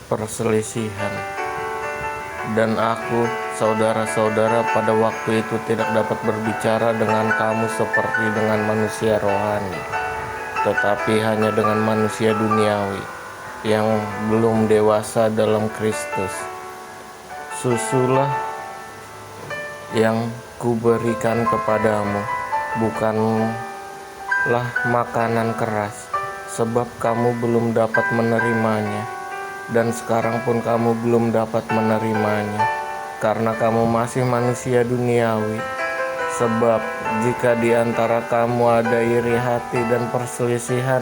perselisihan. Dan aku, saudara-saudara, pada waktu itu tidak dapat berbicara dengan kamu seperti dengan manusia rohani, tetapi hanya dengan manusia duniawi yang belum dewasa dalam Kristus. Susulah yang kuberikan kepadamu bukanlah makanan keras, sebab kamu belum dapat menerimanya, dan sekarang pun kamu belum dapat menerimanya, karena kamu masih manusia duniawi. Sebab jika di antara kamu ada iri hati dan perselisihan,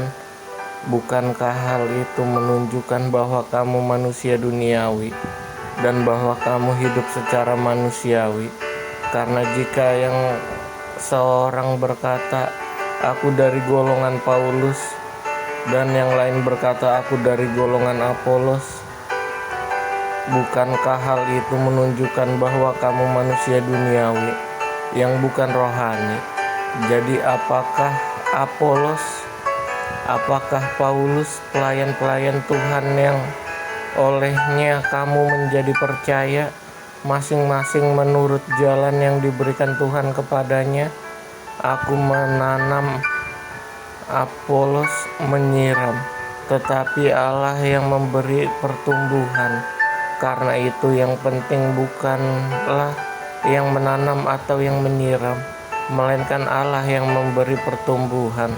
bukankah hal itu menunjukkan bahwa kamu manusia duniawi dan bahwa kamu hidup secara manusiawi? Karena jika yang seorang berkata, "Aku dari golongan Paulus," dan yang lain berkata, "Aku dari golongan Apolos," bukankah hal itu menunjukkan bahwa kamu manusia duniawi yang bukan rohani? Jadi apakah Apolos, apakah Paulus pelayan-pelayan Tuhan yang olehnya kamu menjadi percaya, masing-masing menurut jalan yang diberikan Tuhan kepadanya? Aku menanam, Apolos menyiram, tetapi Allah yang memberi pertumbuhan. Karena itu yang penting bukanlah yang menanam atau yang menyiram, melainkan Allah yang memberi pertumbuhan.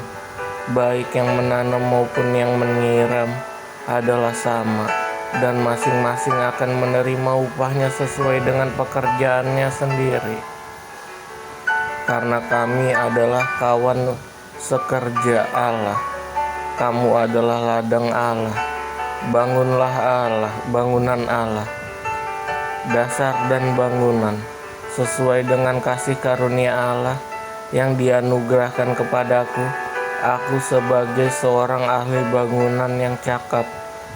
Baik yang menanam maupun yang menyiram adalah sama, dan masing-masing akan menerima upahnya sesuai dengan pekerjaannya sendiri. Karena kami adalah kawan sekerja Allah, kamu adalah ladang Allah, bangunlah Allah, bangunan Allah, dasar dan bangunan, sesuai dengan kasih karunia Allah yang dianugerahkan kepadaku. Aku sebagai seorang ahli bangunan yang cakap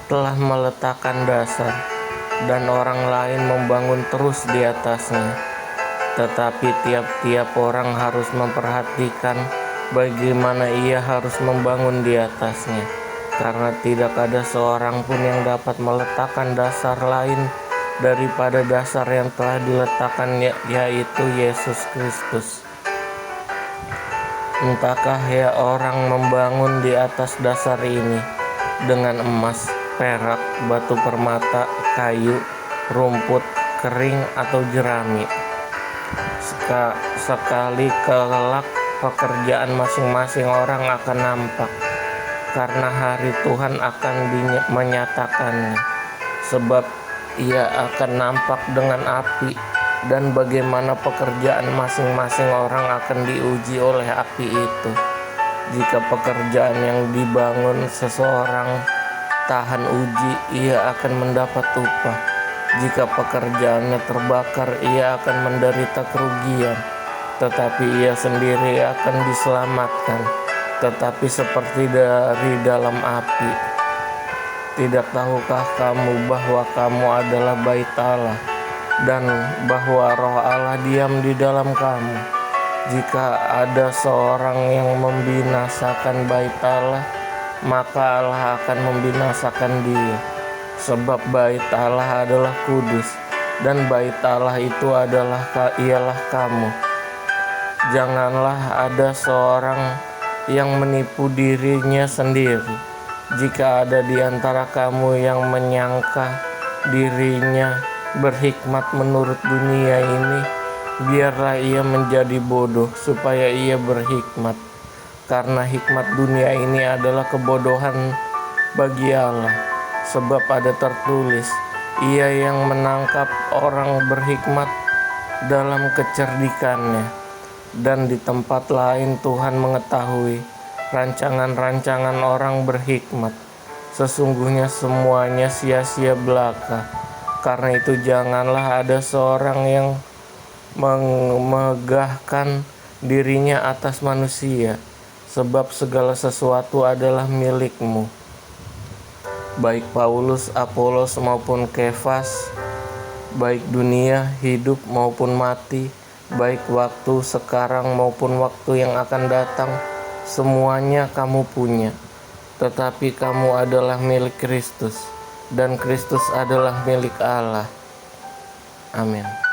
telah meletakkan dasar, dan orang lain membangun terus di atasnya. Tetapi tiap-tiap orang harus memperhatikan bagaimana ia harus membangun di atasnya, karena tidak ada seorang pun yang dapat meletakkan dasar lain daripada dasar yang telah diletakkan, yaitu Yesus Kristus. Entahkah ya orang membangun di atas dasar ini dengan emas, perak, batu permata, kayu, rumput kering, atau jerami. Sekali kelak pekerjaan masing-masing orang akan nampak, karena hari Tuhan akan menyatakannya. Sebab ia akan nampak dengan api, dan bagaimana pekerjaan masing-masing orang akan diuji oleh api itu. Jika pekerjaan yang dibangun seseorang tahan uji, ia akan mendapat upah. Jika pekerjaannya terbakar, ia akan menderita kerugian, tetapi ia sendiri akan diselamatkan, tetapi seperti dari dalam api. Tidak tahukah kamu bahwa kamu adalah bait Allah, dan bahwa Roh Allah diam di dalam kamu? Jika ada seorang yang membinasakan bait Allah, maka Allah akan membinasakan dia. Sebab bait Allah adalah kudus, dan bait Allah itu ialah kamu. Janganlah ada seorang yang menipu dirinya sendiri. Jika ada di antara kamu yang menyangka dirinya berhikmat menurut dunia ini, biarlah ia menjadi bodoh supaya ia berhikmat. Karena hikmat dunia ini adalah kebodohan bagi Allah. Sebab ada tertulis, ia yang menangkap orang berhikmat dalam kecerdikannya. Dan di tempat lain Tuhan mengetahui rancangan-rancangan orang berhikmat. Sesungguhnya semuanya sia-sia belaka. Karena itu janganlah ada seorang yang memegahkan dirinya atas manusia, sebab segala sesuatu adalah milikmu. Baik Paulus, Apolos maupun Kefas, baik dunia hidup maupun mati, baik waktu sekarang maupun waktu yang akan datang, semuanya kamu punya. Tetapi kamu adalah milik Kristus. dan Kristus adalah milik Allah. Amin.